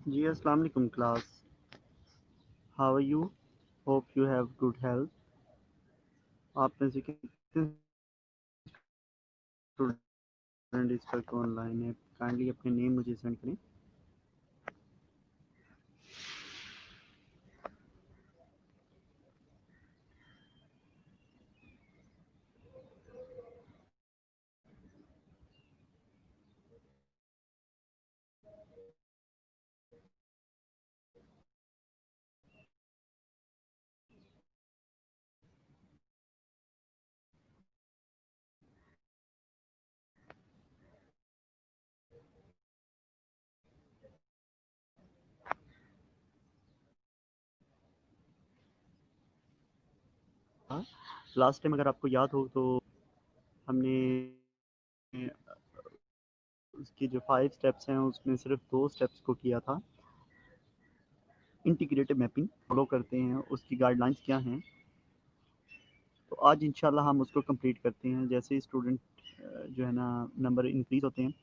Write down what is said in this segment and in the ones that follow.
जी अस्सलाम वालेकुम class. How are you? Hope you have good health. आप में से कितने स्टूडेंट इस वक्त ऑनलाइन है? काइंडली अपने नेम मुझे सेंड करें। लास्ट टाइम अगर आपको याद हो तो हमने उसकी जो 5 स्टेप्स हैं उसमें सिर्फ 2 स्टेप्स को किया था। इंटीग्रेटेड मैपिंग फॉलो करते हैं, उसकी गाइडलाइंस क्या हैं। तो आज इंशाल्लाह हम उसको कंप्लीट करते हैं। जैसे ही स्टूडेंट जो है ना नंबर इंक्रीज़ होते हैं।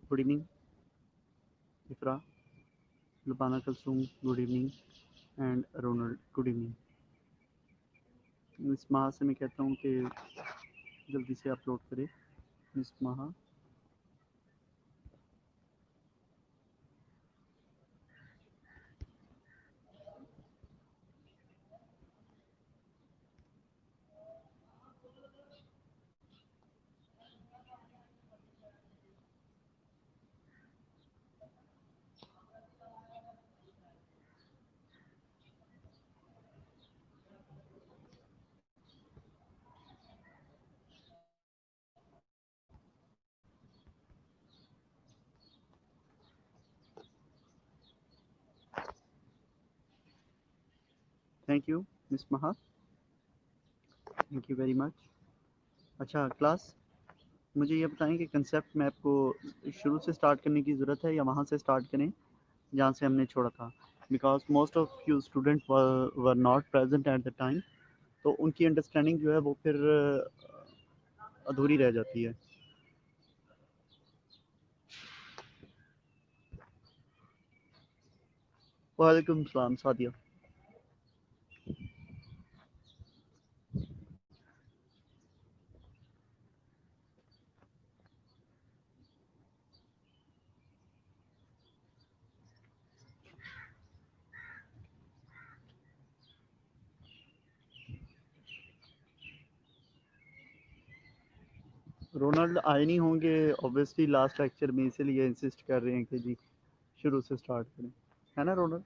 Good evening Iqra, Lubana Kulsoom, good evening and Ronald, good evening. इस माह से मैं कहता हूँ कि जल्दी से अपलोड करें। इस माह थैंक यू मिस महा, थैंक यू वेरी मच। अच्छा क्लास, मुझे ये बताएं कि कंसेप्ट मैप को शुरू से स्टार्ट करने की ज़रूरत है या वहाँ से स्टार्ट करें जहाँ से हमने छोड़ा था। Because most of you student were not present at the time, तो उनकी अंडरस्टैंडिंग जो है वो फिर अधूरी रह जाती है। वालेकुम सलाम सादिया। रोनाल्ड आए नहीं होंगे ऑब्वियसली लास्ट लेक्चर में, इसीलिए इंसिस्ट कर रहे हैं कि जी शुरू से स्टार्ट करें, है ना रोनाल्ड?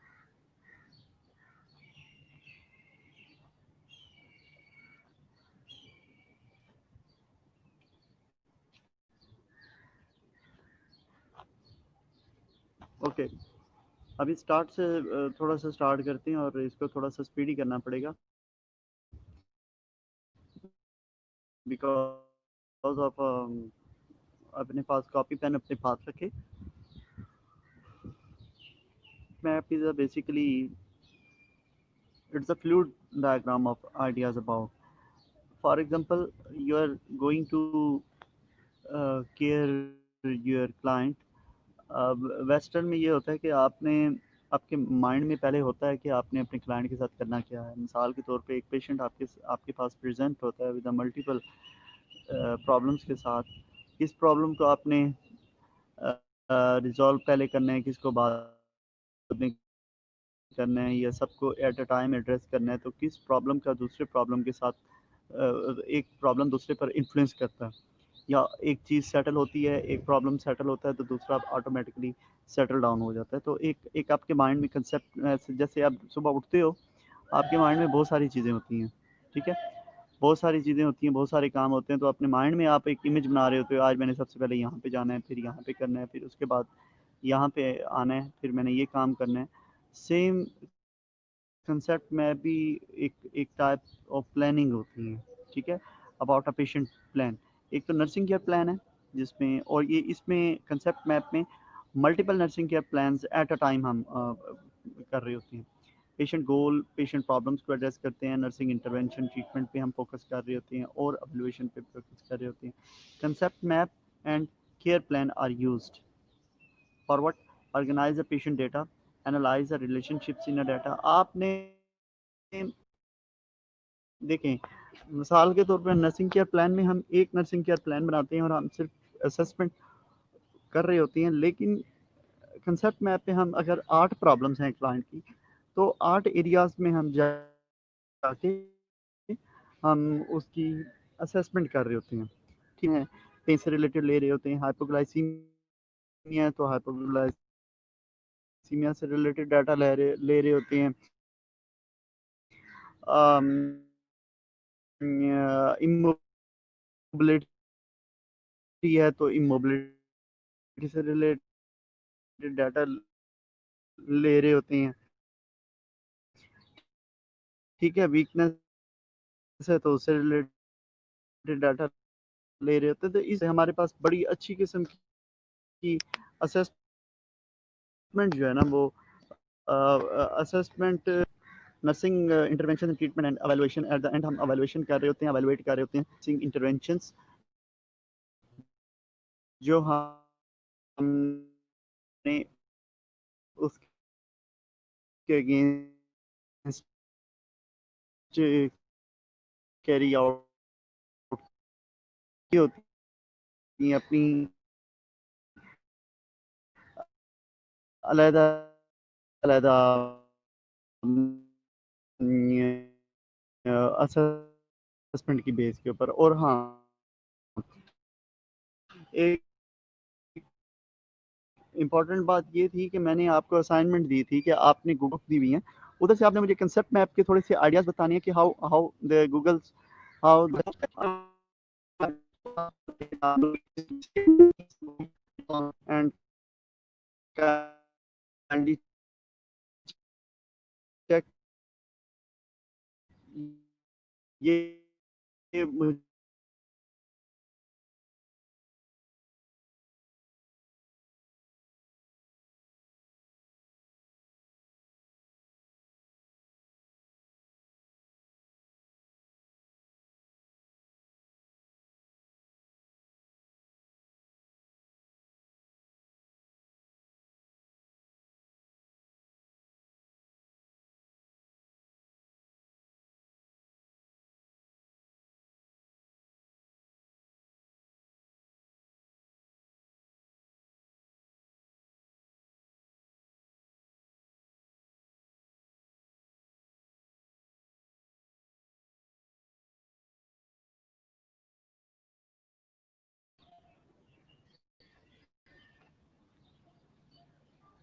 ओके, अभी स्टार्ट से थोड़ा सा स्टार्ट करते हैं और इसको थोड़ा सा स्पीडी करना पड़ेगा बिकॉज ऑफ अपने पास कॉपी पेन अपने पास रखे। Map is a basically it's a fluid diagram of ideas about. For example, you are going to care your client। Western में ये होता है कि आपने आपके माइंड में पहले होता है कि आपने अपने क्लाइंट के साथ करना क्या है। मिसाल के तौर पे एक पेशेंट आपके पास प्रेजेंट होता है विद मल्टीपल प्रॉब्लम्स के साथ। किस प्रॉब्लम को आपने रिजॉल्व पहले करना है, किसको बाद में करना है, या सबको एट अ टाइम एड्रेस करना है, तो किस प्रॉब्लम का दूसरे प्रॉब्लम के साथ एक प्रॉब्लम दूसरे पर इन्फ्लुएंस करता है, या एक चीज़ सेटल होती है, एक प्रॉब्लम सेटल होता है तो दूसरा ऑटोमेटिकली सेटल डाउन हो जाता है। तो एक एक आपके माइंड में कंसेप्ट, जैसे आप सुबह उठते हो, आपके माइंड में बहुत सारी चीज़ें होती हैं, ठीक है, बहुत सारी चीज़ें होती हैं, बहुत सारे काम होते हैं, तो अपने माइंड में आप एक इमेज बना रहे होते हो, आज मैंने सबसे पहले यहाँ पे जाना है, फिर यहाँ पे करना है, फिर उसके बाद यहाँ पे आना है, फिर मैंने ये काम करना है। सेम कंसेप्ट में भी एक एक टाइप ऑफ प्लानिंग होती है, ठीक है, अबाउट अ पेशेंट प्लान। एक तो नर्सिंग केयर प्लान है जिसमें, और ये इसमें कंसेप्ट मैप में multiple nursing care plans at a time हम कर रहे होते हैं। पेशेंट गोल, पेशेंट प्रॉब्लम्स को एड्रेस करते हैं, नर्सिंग इंटरवेंशन ट्रीटमेंट पे हम फोकस कर रहे होते हैं, और एवेल्युएशन पे फोकस कर रहे होते हैं। Concept map and care plan are used for what? Organise the patient data, analyse the relationships in a data. आपने देखें, मिसाल के तौर पर नर्सिंग केयर प्लान में हम एक नर्सिंग केयर प्लान बनाते हैं और हम सिर्फ असेसमेंट कर रहे होते हैं, लेकिन कंसेप्ट मैप पे हम अगर 8 प्रॉब्लम्स हैं क्लाइंट की, तो 8 एरियाज में हम जाके हम उसकी असेसमेंट कर रहे होते हैं, ठीक है। कहीं से रिलेटेड ले रहे होते हैं, हाइपोग्लाइसीमिया है तो हाइपोग्लाइसीमिया से रिलेटेड डाटा ले रहे होते हैं। इमोबिलिटी है तो इमोबिलिटी से रिलेटेड डाटा ले रहे होते हैं, ठीक है। वीकनेस है तो उससे रिलेटेड डाटा ले रहे होते हैं। तो इससे हमारे पास बड़ी अच्छी किस्म की असेसमेंट जो है ना, वो assessment, nursing intervention treatment and evaluation, at the end हम एवेलुएशन कर रहे होते हैं, एवेलुएट कर रहे होते हैं नर्सिंग इंटरवेंशंस जो हमने उसके अगेंस्ट कैरी आउट की होती हैं, अपनी अलहदा अलहदा असेसमेंट की बेस के ऊपर। और हाँ, एक इम्पॉर्टेंट बात ये थी कि मैंने आपको असाइनमेंट दी थी कि आपने गूगल दी हुई है, उधर से आपने मुझे कंसेप्ट मैप के थोड़े से आइडियाज बताने हैं कि how how the Googles how and kindly check ये मुझे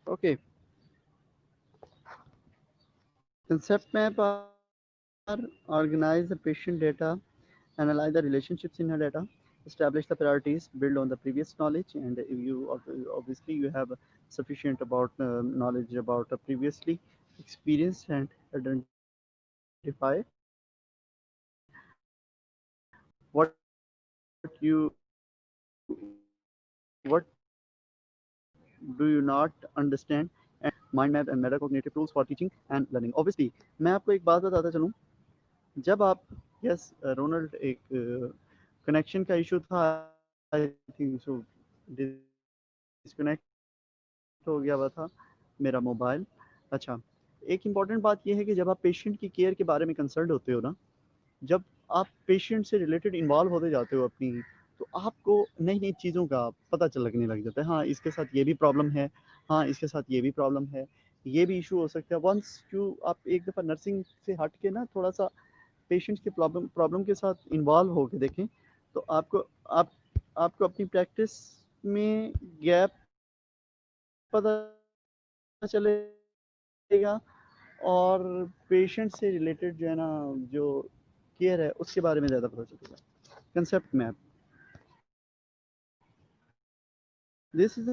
okay. Concept map are organise the patient data, analyze the relationships in her data, establish the priorities, build on the previous knowledge, and you obviously you have sufficient about knowledge about previously experience, and identify what you what do you not understand, and mind map and metacognitive tools for teaching and learning। obviously मैं आपको एक बात बताता चलूँ, जब आप, yes Ronald, एक connection का इशू था, आई थिंक सो डिस्कनेक्ट हो गया हुआ था मेरा मोबाइल। अच्छा, एक इम्पॉर्टेंट बात ये है कि जब आप पेशेंट की केयर के बारे में कंसर्न होते हो ना, जब आप पेशेंट से रिलेटेड इन्वॉल्व होते जाते हो अपनी, तो आपको नई-नई चीज़ों का पता चल लगने लग जाता है। हाँ, इसके साथ ये भी प्रॉब्लम है, हाँ, इसके साथ ये भी प्रॉब्लम है, ये भी इश्यू हो सकता है। वंस यू आप एक दफ़ा नर्सिंग से हट के ना थोड़ा-सा पेशेंट्स के प्रॉब्लम प्रॉब्लम के साथ इन्वॉल्व होके देखें, तो आप आपको अपनी प्रैक्टिस में गैप पता चलेगा और पेशेंट से रिलेटेड जो है ना, जो केयर है, उसके बारे में ज़्यादा पता चलेगा। Concept map. This is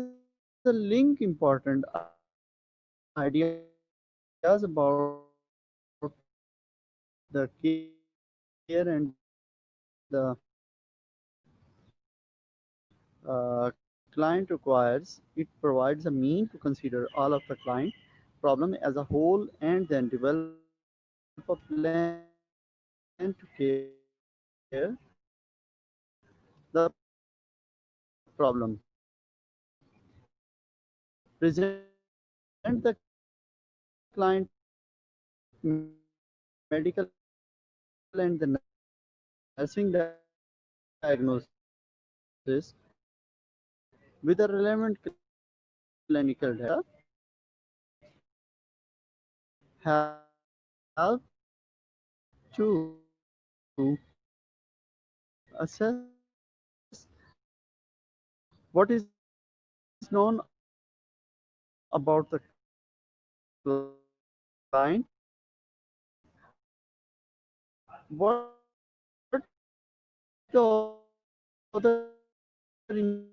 the link important ideas about the care and the uh, client requires. It provides a mean to consider all of the client problem as a whole and then develop a plan to care the problem. Present the client medical and the nursing diagnosis with a relevant clinical data help to assess what is known about the client, what the other information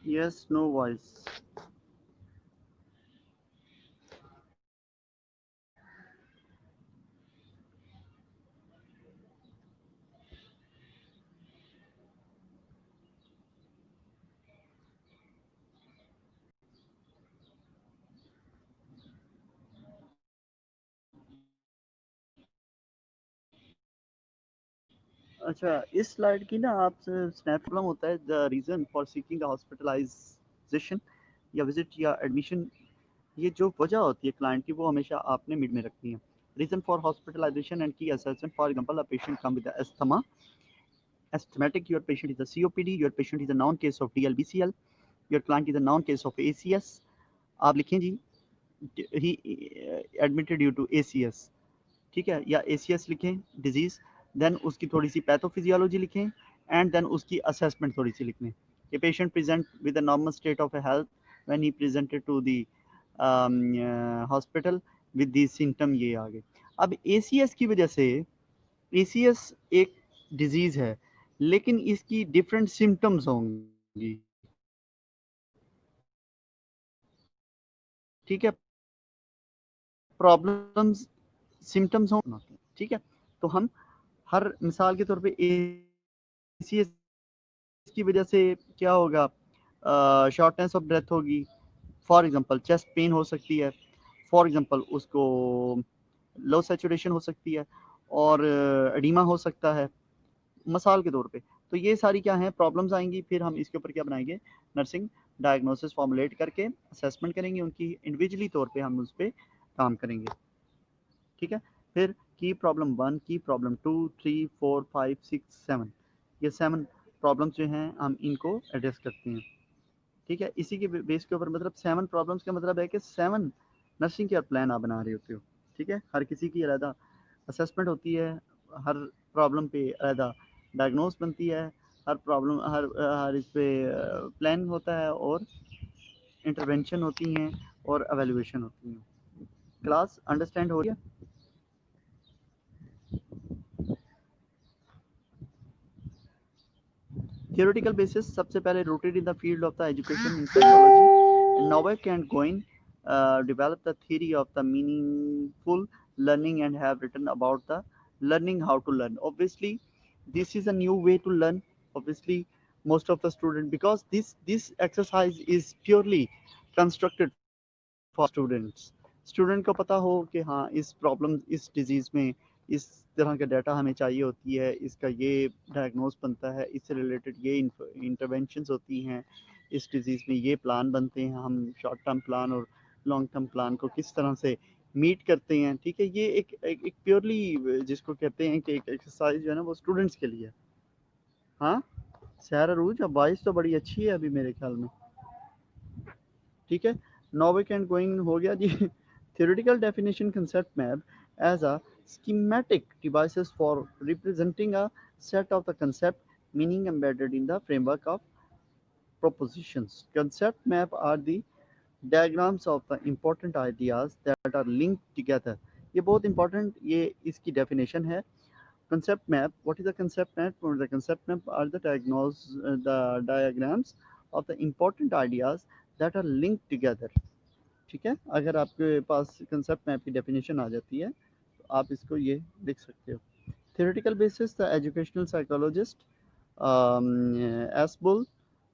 yes, no voice. अच्छा, इस slide की ना आप snap problem होता है the reason for seeking hospitalisation या visit या admission. ये जो वजह होती है क्लाइंट की, वो हमेशा आपने मिड में रखनी है। रीज़न फॉर हॉस्पिटलाइजेशन एंड की assessment, for example a patient come with asthma asthmatic, your patient is a COPD, your patient is a known case of DLBCL, your client is a known case of ACS। आप लिखें जी, he admitted due to ACS, ठीक है, या ACS लिखें disease, then उसकी थोड़ी सी पैथोफिजियोलॉजी लिखें, एंड देन उसकी असेसमेंट थोड़ी सी लिख लें। A patient present with a normal state of health when he presented to the hospital with the symptom, ये आ गए। अब ACS की वजह से, ACS एक डिजीज़ है लेकिन इसकी डिफरेंट सिम्टम्स होंगी, ठीक है, प्रॉब्लम्स सिम्टम्स हों, ठीक है। तो हम हर मिसाल के तौर पे ACS की वजह से क्या होगा, शॉर्टनेस ऑफ ब्रेथ होगी, फॉर एग्जांपल चेस्ट पेन हो सकती है, फॉर एग्जांपल उसको लो सैचुरेशन हो सकती है, और एडिमा हो सकता है, मिसाल के तौर पे। तो ये सारी क्या हैं, प्रॉब्लम्स आएंगी। फिर हम इसके ऊपर क्या बनाएंगे, नर्सिंग डायग्नोसिस फॉर्मुलेट करके असेसमेंट करेंगे उनकी, इंडिविजुअली तौर पे हम उस पर काम करेंगे, ठीक है। फिर की प्रॉब्लम 1, की प्रॉब्लम 2, 3, 4, 5, 6, 7, ये 7 प्रॉब्लम्स जो हैं हम इनको एड्रेस करते हैं, ठीक है। इसी के बेस के ऊपर, मतलब 7 प्रॉब्लम्स का मतलब है कि 7 नर्सिंग केयर प्लान आप बना रहे होते हो, ठीक है। हर किसी की अलग असेसमेंट होती है, हर प्रॉब्लम पे अलहदा डायग्नोस बनती है, हर प्रॉब्लम हर इस पे प्लान होता है और इंटरवेंशन होती हैं और एवेल्यूएशन होती हैं। क्लास अंडरस्टैंड हो रही है? Theoretical basis सबसे पहले rooted in the field of the education in psychology. Novak and Goin developed the theory of the meaningful learning and have written about the learning how to learn. Obviously, this is a new way to learn. Obviously, most of the student, because this exercise is purely constructed for students. Student को पता हो कि हाँ इस problem इस disease में इस तरह का डाटा हमें चाहिए होती है, इसका ये डायग्नोस बनता है, इससे रिलेटेड ये इंटरवेंशंस होती हैं, इस डिजीज़ में ये प्लान बनते हैं, हम शॉर्ट टर्म प्लान और लॉन्ग टर्म प्लान को किस तरह से मीट करते हैं। ठीक है, ये एक प्योरली जिसको कहते हैं कि एक एक्सरसाइज जो है ना वो स्टूडेंट्स के लिए। हाँ सैर अरूज, अब वॉइस तो बड़ी अच्छी है अभी मेरे ख्याल में। ठीक है, नॉविक एंड गोइंग हो गया जी। Theoretical definition concept map as a schematic devices for representing a set of the concept meaning embedded in the framework of propositions. Concept map are the diagrams of the important ideas that are linked together. ये बहुत important, ये इसकी definition है। Concept map, what is a concept map? The concept map are the diagrams of the important ideas that are linked together. ठीक है, अगर आपके पास concept map की डेफिनेशन आ जाती है तो आप इसको ये लिख सकते हो। theoretical basis, the educational psychologist Asbull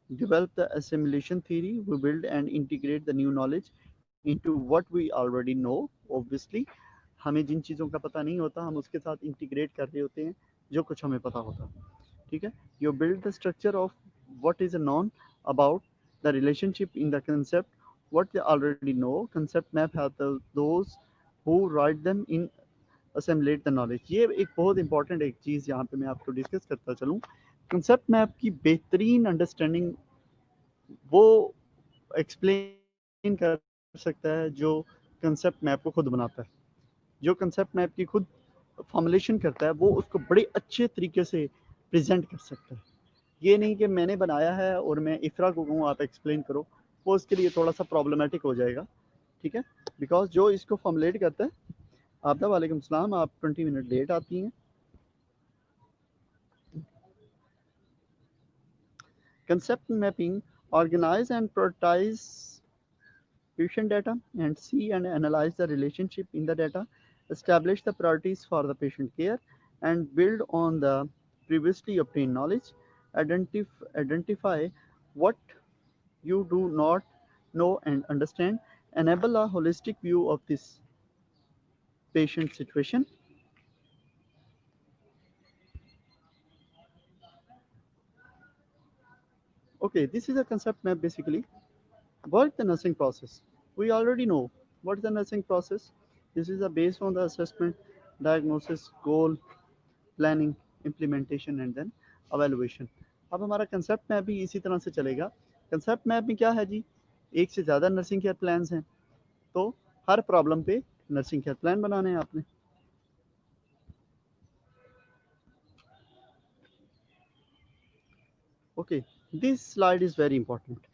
developed the assimilation theory. We build and integrate the new knowledge into what we already know. Obviously हमें जिन चीज़ों का पता नहीं होता हम उसके साथ इंटीग्रेट कर रहे होते हैं जो कुछ हमें पता होता है। ठीक है, you build the structure of what is known about the relationship in the concept what they already know. Concept map have those who write them in assimilate the knowledge. ये एक बहुत इंपॉर्टेंट एक चीज़ यहाँ पे मैं आपको डिस्कस करता चलूँ। कंसेप्ट मैप की बेहतरीन अंडरस्टैंडिंग वो एक्सप्लेन कर सकता है जो कंसेप्ट मैप को खुद बनाता है। जो कंसेप्ट मैप की खुद फॉर्मुलेशन करता है वो उसको बड़े अच्छे तरीके से प्रेजेंट कर सकता है। ये नहीं कि मैंने बनाया है और मैं इफ्रा को कहूँ आप एक्सप्लेन करो, वो उसके लिए थोड़ा सा प्रॉब्लमेटिक हो जाएगा। ठीक है, बिकॉज जो इसको फॉर्मुलेट करता है, आपदा वालेकुम सलाम, आप 20 मिनट लेट आती हैं। Concept mapping organise and prioritise patient data and see and analyze the relationship in the data, establish the priorities for the patient care and build on the previously obtained knowledge, identify what you do not know and understand, enable a holistic view of this patient situation. Okay, this is a concept map basically. What is the nursing process? We already know what is the nursing process. This is based on the assessment, diagnosis, goal, planning, implementation and then evaluation. अब हमारा concept map भी इसी तरह से चलेगा। Concept map में क्या है जी, एक से ज़्यादा नर्सिंग केयर प्लान्स हैं, तो हर प्रॉब्लम पे नर्सिंग केयर प्लान बनाने हैं आपने। Okay, this slide is very important.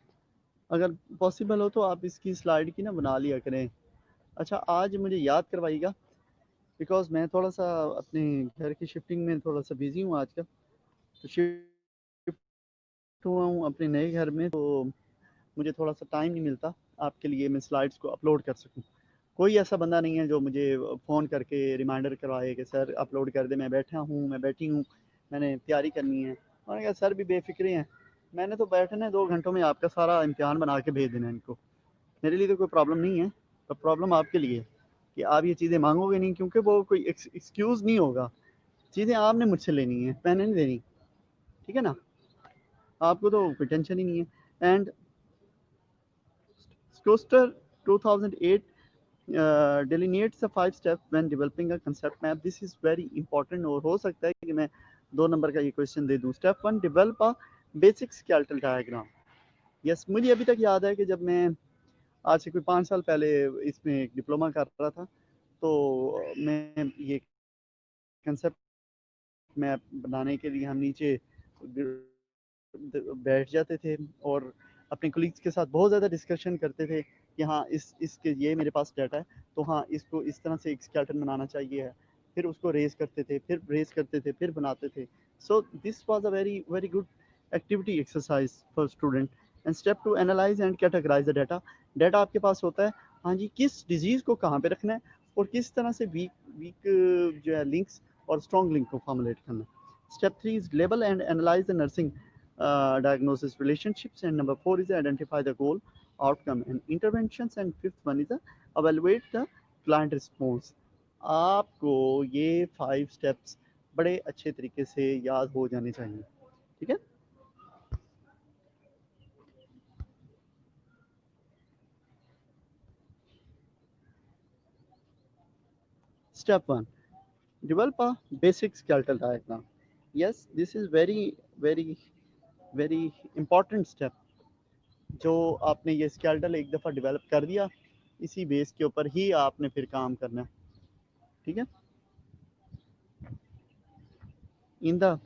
अगर पॉसिबल हो तो आप इसकी स्लाइड की ना बना लिया करें। अच्छा, आज मुझे याद करवाइएगा, बिकॉज मैं थोड़ा सा अपने घर की शिफ्टिंग में थोड़ा सा बिजी हूँ आजकल, तो शिफ्ट हुआ हूँ अपने नए घर में, तो मुझे थोड़ा सा टाइम नहीं मिलता आपके लिए मैं स्लाइड्स को अपलोड कर सकूं। कोई ऐसा बंदा नहीं है जो मुझे फ़ोन करके रिमाइंडर करवाए कि सर अपलोड कर दे, मैं बैठा हूँ, मैं बैठी हूँ, मैंने तैयारी करनी है। मैंने कहा सर भी बेफिक्रे हैं, मैंने तो बैठने 2 घंटों में आपका सारा इम्तिहान बना के भेज देना है इनको। मेरे लिए तो कोई प्रॉब्लम नहीं है, पर प्रॉब्लम आपके लिए है कि आप ये चीज़ें मांगोगे नहीं, क्योंकि वो कोई एक्सक्यूज़ नहीं होगा। चीज़ें आपने मुझसे लेनी है, मैंने नहीं देनी। ठीक है ना, आपको तो कोई टेंशन ही नहीं है। And Stoster 2008 delineates the 5 steps when developing a concept map. This is very important, और हो सकता है कि मैं 2 नंबर का ये क्वेश्चन दे दूँ। Step 1, develop a basic skeletal diagram. Yes, मुझे अभी तक याद है कि जब मैं आज से कोई 5 साल पहले इसमें डिप्लोमा कर रहा था, तो मैं ये कंसेप्ट मैप बनाने के लिए हम नीचे बैठ जाते थे और अपने कोलीग्स के साथ बहुत ज़्यादा डिस्कशन करते थे कि हाँ इसके ये मेरे पास डाटा है तो हाँ इसको इस तरह से एक स्केलेटन बनाना चाहिए है, फिर उसको रेज करते थे, फिर रेज करते थे, फिर बनाते थे. So this was a very very good activity exercise for student. And step two analyse and categorise the data. Data आपके पास होता है, हाँ जी, किस डिजीज़ को कहाँ पे रखना है और किस तरह से वीक वीक जो है लिंक्स और स्ट्रॉन्ग लिंक को फॉर्मुलेट करना है. Step 3 is label and analyze the nursing diagnosis relationships, and number 4 is identify the goal, outcome and interventions, and fifth one is evaluate the client response. आपको ये 5 steps बड़े अच्छे तरीके से याद हो जाने चाहिए. ठीक है. Step 1, develop a basic skeletal diagram. Yes, this is very very important step. जो आपने ये स्केलेटल एक दफ़ा डेवलप कर दिया, इसी बेस के ऊपर ही आपने फिर काम करना है. ठीक है. In the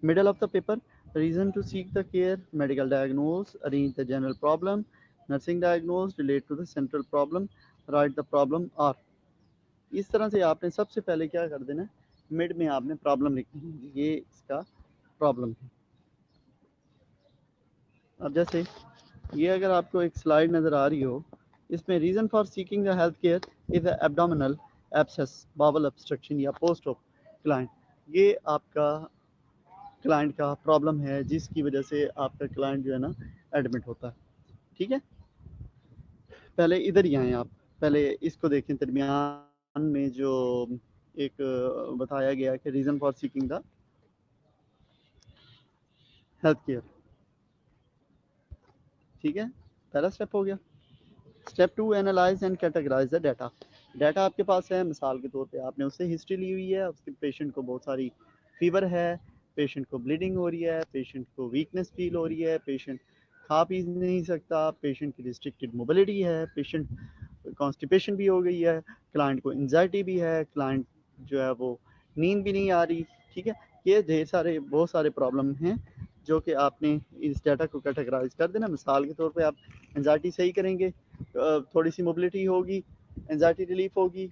middle of the paper, reason to seek the care, medical diagnose, arrange the general problem, nursing diagnose, relate to the central problem, write the problem or. इस तरह से आपने सबसे पहले क्या कर देना है, मिड में आपने प्रॉब्लम लिखनी है, ये इसका प्रॉब्लम है. अब जैसे ये अगर आपको एक स्लाइड नज़र आ रही हो, इसमें reason for seeking the health care is abdominal abscess, bowel obstruction या पोस्ट ऑप क्लाइंट. ये आपका क्लाइंट का प्रॉब्लम है जिसकी वजह से आपका क्लाइंट जो है ना एडमिट होता है. ठीक है. पहले इधर ही आए आप, पहले इसको देखें दरमियान में जो एक बताया गया कि reason for seeking the health care. ठीक है, पहला स्टेप हो गया. Step 2, analyse and categorise the data. Data आपके पास है, मिसाल के तौर पे आपने उससे हिस्ट्री ली हुई है, उसके पेशेंट को बहुत सारी फीवर है, पेशेंट को ब्लीडिंग हो रही है, पेशेंट को वीकनेस फील हो रही है, पेशेंट खा पी नहीं सकता, पेशेंट की रिस्ट्रिक्टेड मोबिलिटी है, पेशेंट कॉन्स्टिपेशन भी हो गई है, क्लाइंट को एंजाइटी भी है, क्लाइंट जो है वो नींद भी नहीं आ रही. ठीक है. ये ढेर सारे बहुत सारे प्रॉब्लम हैं जो कि आपने इस डाटा को कैटेगराइज कर देना. मिसाल के तौर पे आप एंजाइटी सही करेंगे, थोड़ी सी मोबिलिटी होगी, एंजाइटी रिलीफ होगी,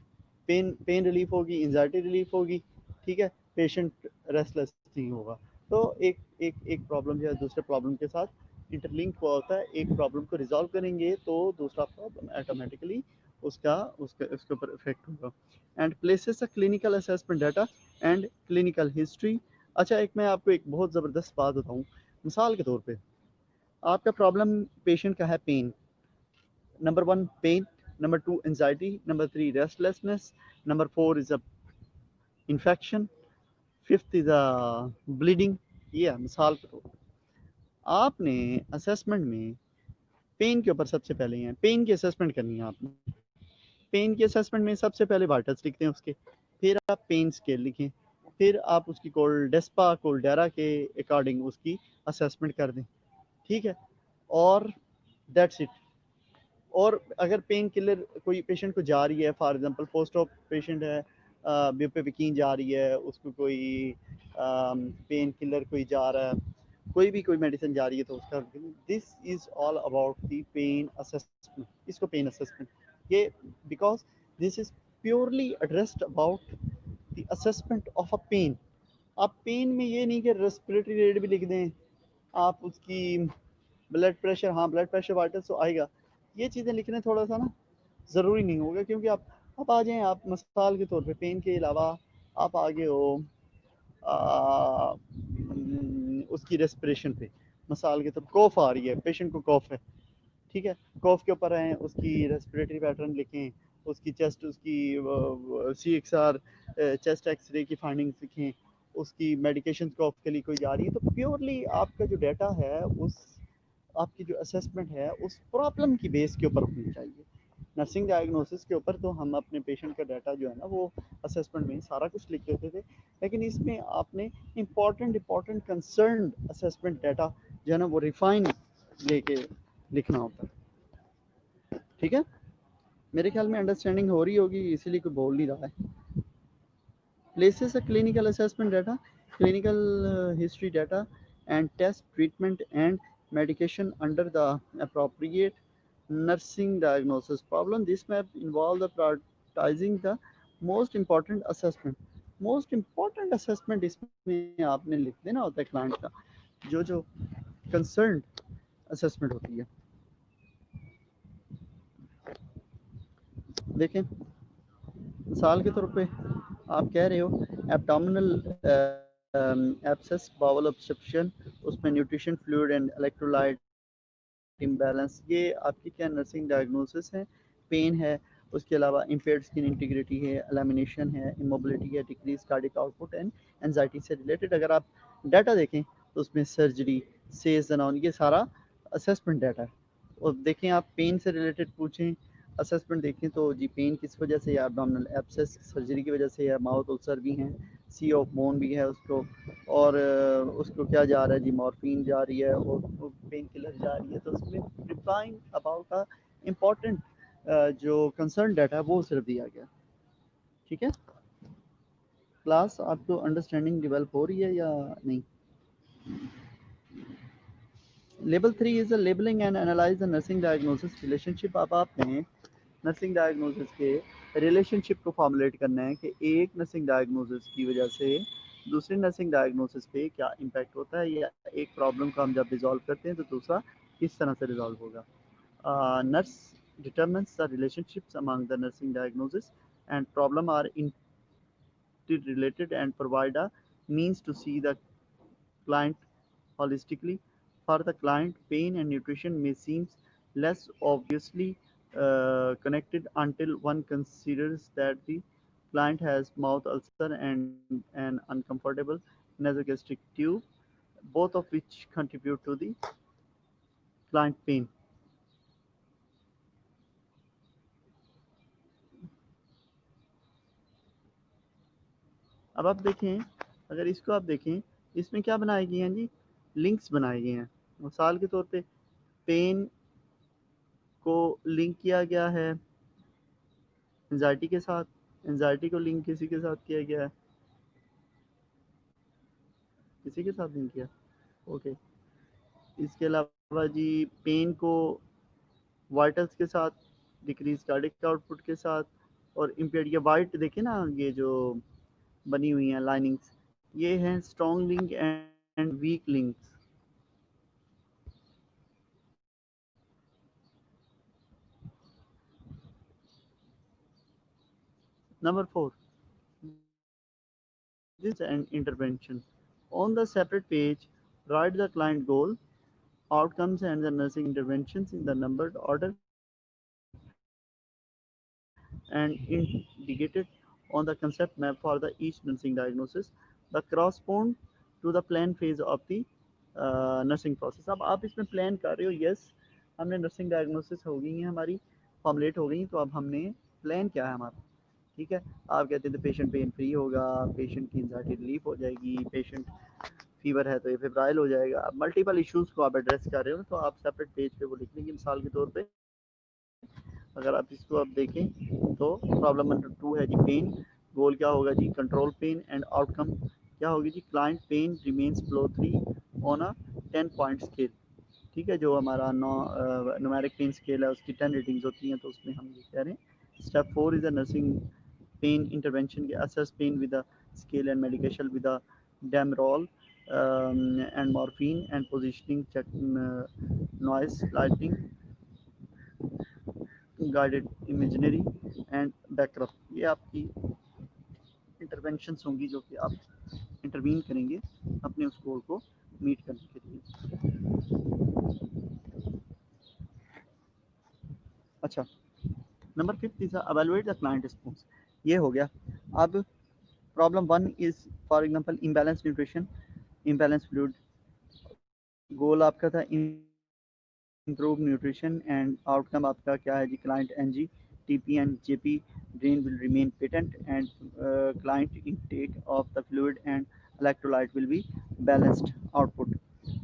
पेन रिलीफ होगी, एंजाइटी रिलीफ होगी. ठीक है. पेशेंट रेस्टलेस नहीं होगा. तो एक एक एक प्रॉब्लम जो है दूसरे प्रॉब्लम के साथ इंटरलिंक हुआ होता है. एक प्रॉब्लम को रिजॉल्व करेंगे तो दूसरा प्रॉब्लम ऑटोमेटिकली उसका उसके उसके ऊपर इफेक्ट होगा. And places a clinical assessment data and clinical history. अच्छा, एक मैं आपको एक बहुत ज़बरदस्त बात बताऊँ. मिसाल के तौर पे आपका प्रॉब्लम पेशेंट का है pain. Number 1 pain, number 2 anxiety, number 3 restlessness, number 4 is a infection, fifth is a bleeding. ये है मिसाल के तौर पर. आपने असेसमेंट में पेन के ऊपर सबसे पहले है पेन की असेसमेंट करनी है. आपने पेन की असेसमेंट में सबसे पहले वाइटल्स लिखते हैं उसके, फिर आप पेन स्केल लिखें, फिर आप उसकी कोल्डेस्पा कोल्डेरा के अकॉर्डिंग उसकी असेसमेंट कर दें. ठीक है. और दैट्स इट. और अगर पेन किलर कोई पेशेंट को जा रही है, for example post op patient है, ब्यूपेविकीन जा रही है, उसको कोई पेन किलर कोई जा रहा है, कोई भी कोई मेडिसिन जा रही है, तो उसका this is all about the pain assessment. इसको पेन असेसमेंट ये because this is purely addressed about the assessment of a pain. आप पेन में ये नहीं कि रेस्पिरेटरी रेट भी लिख दें, आप उसकी ब्लड प्रेशर, हाँ ब्लड प्रेशर वाइटल्स तो आएगा, ये चीज़ें लिखने थोड़ा सा ना ज़रूरी नहीं होगा. क्योंकि आप आ जाएँ, आप मिसाल के तौर पे पेन के अलावा आप आगे हो उसकी रेस्पिरेशन पे. मिसाल के तौर कॉफ आ रही है, पेशेंट को कॉफ है. ठीक है. कॉफ के ऊपर आए, उसकी रेस्पिरेटरी पैटर्न लिखें, उसकी चेस्ट, उसकी CXR चेस्ट एक्सरे की फाइंडिंग्स लिखें, उसकी मेडिकेशन कॉफ के लिए कोई जा रही है. तो प्योरली आपका जो डाटा है उस आपकी जो असेसमेंट है उस प्रॉब्लम की बेस के ऊपर होनी चाहिए. नर्सिंग डायग्नोसिस के ऊपर तो हम अपने पेशेंट का डाटा जो है ना वो असेसमेंट में सारा कुछ लिख देते थे, लेकिन इसमें आपने इम्पॉर्टेंट कंसर्न असेसमेंट डाटा जो है ना वो रिफाइन लेके लिखना होता है. ठीक है. मेरे ख्याल में अंडरस्टैंडिंग हो रही होगी, इसीलिए कोई बोल नहीं रहा है. places a clinical assessment data, clinical history data, and test treatment and medication under the appropriate nursing diagnosis problem. This map involve the prioritizing the most important assessment. Most important assessment इसमें आपने लिख देना होता है client का, जो जो concern assessment होती है। देखें मिसाल के तौर पे आप कह रहे हो एब्डोमिनल एब्सेस, बाउल ऑब्स्ट्रक्शन, उसमें nutrition fluid and electrolyte imbalance, ये आपकी क्या नर्सिंग डायग्नोसिस है। पेन है, उसके अलावा इम्पेयर्ड स्किन इंटीग्रिटी है, एलिमिनेशन है, इमोबिलिटी है, decrease cardiac output and anxiety से रिलेटेड अगर आप डाटा देखें तो उसमें सर्जरी, सेज अनाउन, ये सारा असेसमेंट डाटा है। और देखें आप पेन से रिलेटेड पूछें असेसमेंट देखें तो जी पेन किस वजह से, या एब्डोमिनल एब्सेस सर्जरी की वजह से, या माउथ अल्सर भी हैं, सी ऑफ बोन भी है उसको, और उसको क्या जा रहा है जी, मॉर्फिन जा रही है और पेन किलर जा रही है। तो उसमें डिफाइन अबाउट का इम्पोर्टेंट जो कंसर्न डाटा है वो सिर्फ दिया गया। ठीक है क्लास, आपको अंडरस्टैंडिंग डेवलप हो रही है या नहीं? Level 3 is a labelling and analyse the nursing diagnosis relationship. अब आपने नर्सिंग डायग्नोसिस के रिलेशनशिप को फॉर्मुलेट करना है कि एक नर्सिंग डायग्नोसिस की वजह से दूसरी नर्सिंग डायग्नोसिस पे क्या इम्पैक्ट होता है, या एक प्रॉब्लम को हम जब रिजॉल्व करते हैं तो दूसरा किस तरह से रिजॉल्व होगा। Nurse determines the relationships among the nursing diagnosis and problem are interrelated and provide a means to see the client holistically. For the client, pain and nutrition may seem less obviously connected until one considers that the client has mouth ulcer and an uncomfortable nasogastric tube, both of which contribute to the client pain. अब आप देखें, अगर इसको आप देखें, इसमें क्या बनाए गए हैं जी, लिंक्स बनाए गए हैं। मिसाल के तौर पे पेन को लिंक किया गया है एंजाइटी के साथ, एंजाइटी को लिंक किसी के साथ किया गया है, किसी के साथ नहीं किया। ओके, इसके अलावा जी पेन को वाइटल्स के साथ, डिक्रीज कार्डिक आउटपुट के साथ, और इम्पेयर्ड, ये वाइट देखे ना, ये जो बनी हुई हैं लाइनिंग्स, ये हैं strong link and weak links. Number 4, this and intervention. On the separate page, write the client goal, outcomes, and the nursing interventions in the numbered order and indicated on the concept map for the each nursing diagnosis. The correspond to the plan phase of the nursing process. अब आप इसमें plan कर रहे हो, yes हमने nursing diagnosis हो गई है हमारी, फॉर्मुलेट हो गई, तो अब हमने प्लान क्या है हमारा। ठीक है, आप कहते हैं तो पेशेंट पेन फ्री होगा, पेशेंट की एंजाइटी रिलीफ हो जाएगी, पेशेंट फीवर है तो ये फेब्राइल हो जाएगा। अब मल्टीपल इश्यूज को आप एड्रेस कर रहे हो तो आप सेपरेट पेज पे वो लिख लेंगे। मिसाल के तौर पे अगर आप इसको आप देखें तो प्रॉब्लम नंबर 2 है जी पेन, गोल क्या होगा जी, कंट्रोल पेन, एंड आउटकम क्या होगी जी, client pain remains below 3 on a 10 point scale. ठीक है, जो हमारा न्यूमेरिक पेन स्केल है उसकी 10 रेटिंग्स होती हैं, तो उसमें हम ये कह रहे हैं। Step 4 is a nursing pain intervention, assess pain with a scale and medication with a Demerol and morphine and positioning, check noise, lighting, guided imaginary and backup। ये आपकी इंटरवेंशंस होंगी जो कि आप इंटरवीन करेंगे अपने उस गोल को मीट करने के लिए। अच्छा, number 5 is evaluate the client response. ये हो गया। अब problem 1 is for example imbalance nutrition, imbalance fluid, goal आपका था इम्प्रूव न्यूट्रिशन एंड आउटकम आपका क्या है जी, client NG, TP and JP drain will remain patent and client intake of the fluid and electrolyte will be balanced output.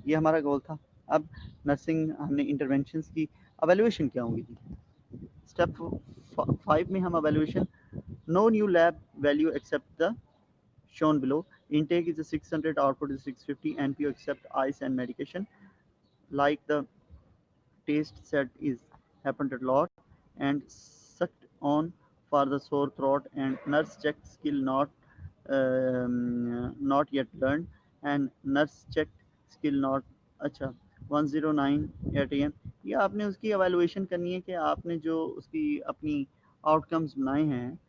ये हमारा गोल था। अब नर्सिंग हमने इंटरवेंशंस की, एवेल्यूएशन क्या होंगी जी। स्टेप 5 में हम evaluation, no new lab value except the shown below. Intake is a 600, output is 650. NPO accept ice and medication. Like the taste set is happened a lot and sucked on for the sore throat and nurse check skill not yet learned and nurse check skill not अच्छा 109 8 am ये आपने उसकी evaluation करनी है कि आपने जो उसकी अपनी outcomes बनाए हैं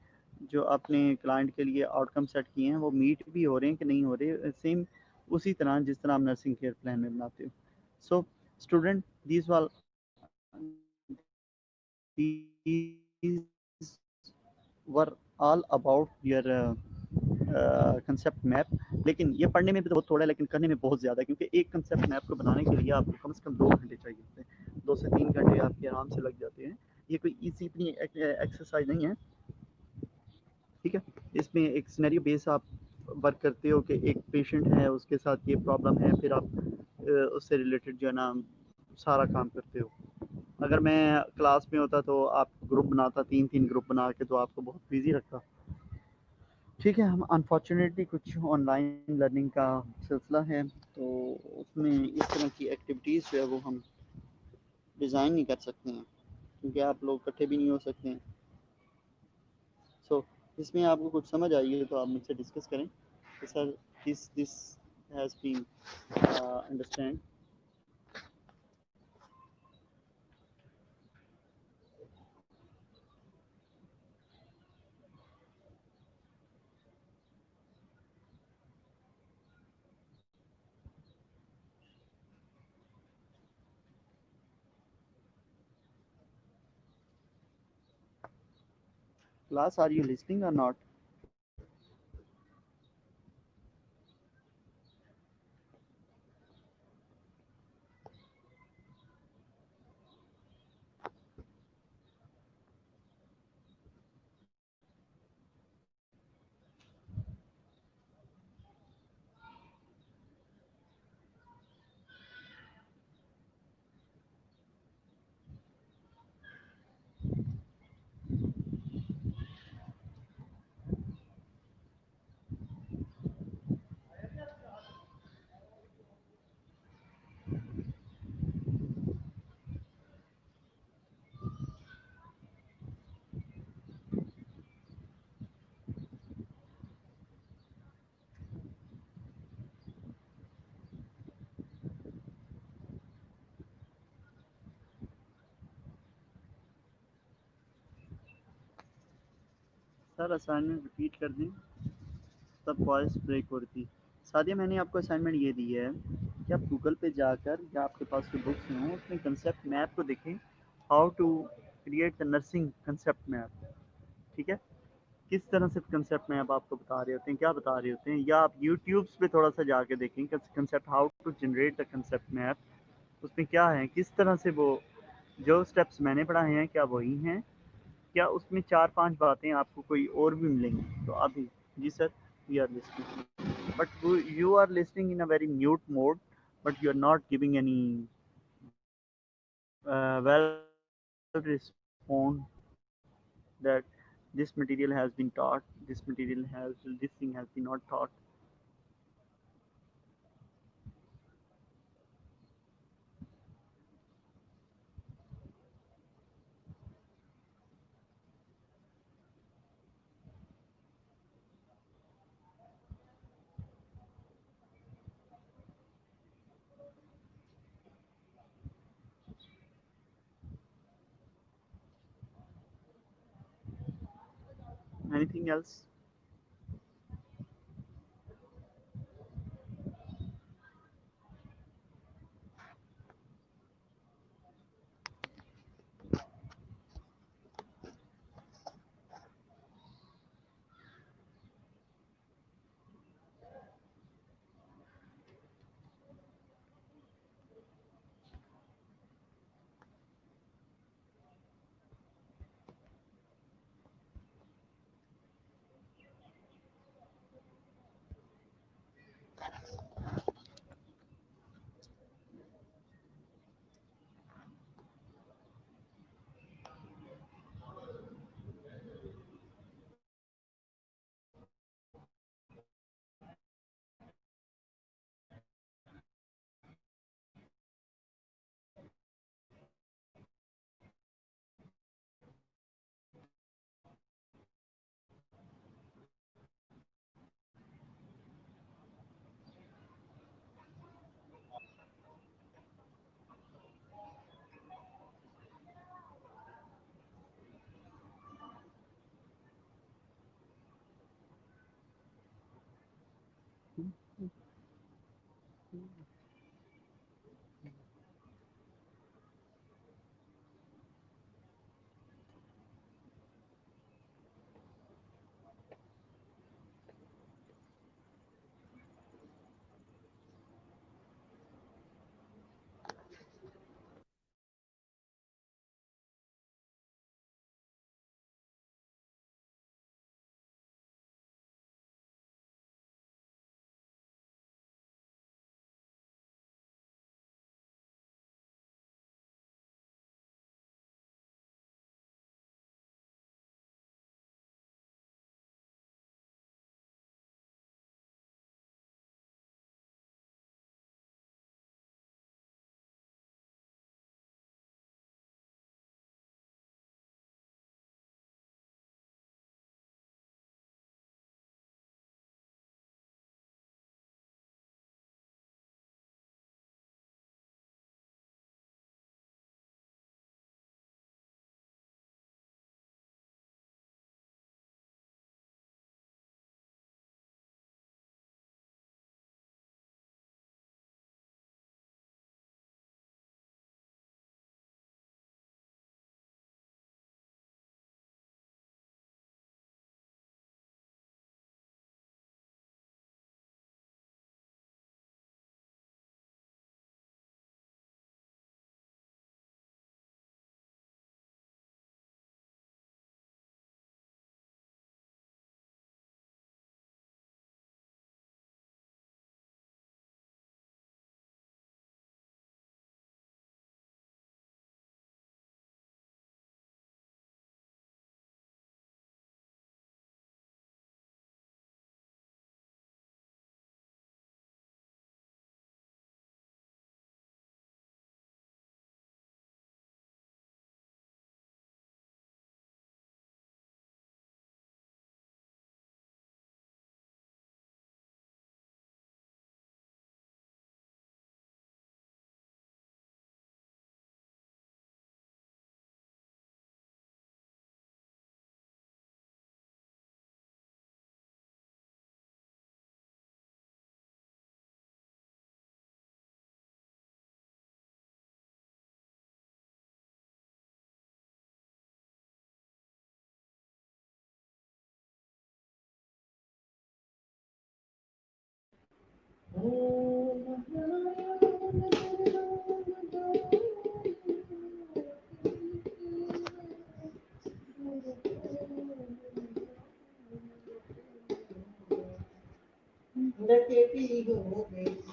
जो आपने क्लाइंट के लिए आउटकम सेट किए हैं वो मीट भी हो रहे हैं कि नहीं हो रहे सेम उसी तरह जिस तरह आप नर्सिंग केयर प्लान में बनाते हो सो स्टूडेंट दीज वाल these were all about your concept map लेकिन ये पढ़ने में भी तो बहुत थोड़ा है लेकिन करने में बहुत ज़्यादा है क्योंकि एक कंसेप्ट मैप को बनाने के लिए आपको कम से कम 2 घंटे चाहिए होते हैं 2 से 3 घंटे आपके आराम से लग जाते हैं ये कोई इजी इतनी एक्सरसाइज नहीं है ठीक है इसमें एक सिनेरियो बेस आप वर्क करते हो कि एक पेशेंट है उसके साथ ये प्रॉब्लम है फिर आप उससे रिलेटेड जो है ना सारा काम करते हो अगर मैं क्लास में होता तो आप ग्रुप बनाता 3 3 ग्रुप बना के तो आपको बहुत बिजी रखता ठीक है हम अनफॉर्चुनेटली कुछ ऑनलाइन लर्निंग का सिलसिला है तो उसमें इस तरह की एक्टिविटीज़ जो है वो हम डिज़ाइन नहीं कर सकते हैं क्योंकि आप लोग इकट्ठे भी नहीं हो सकते हैं सो इसमें आपको कुछ समझ आई है तो आप मुझसे डिस्कस करें कि sir this has been understand class are you listening और नॉट सर असाइनमेंट रिपीट कर दें तब वॉइस ब्रेक हो रही थी सादिया मैंने आपको असाइनमेंट ये दी है कि आप गूगल पे जाकर या आपके पास कोई बुक्स हों उसमें कंसेप्ट मैप को देखें how to create the nursing concept map ठीक है किस तरह से कंसेप्ट मैप आपको बता रहे होते हैं क्या बता रहे होते हैं या आप यूट्यूब पे थोड़ा सा जाके देखें concept how to generate the concept map उसमें क्या है किस तरह से वो जो स्टेप्स मैंने पढ़ाए हैं क्या वही हैं क्या उसमें 4 5 बातें आपको कोई और भी मिलेंगी तो अभी जी sir we are listing but you are listening in a very mute mode but you are not giving any well response that this material has been taught this material has this thing has been not taught anything else डकेती हो गई।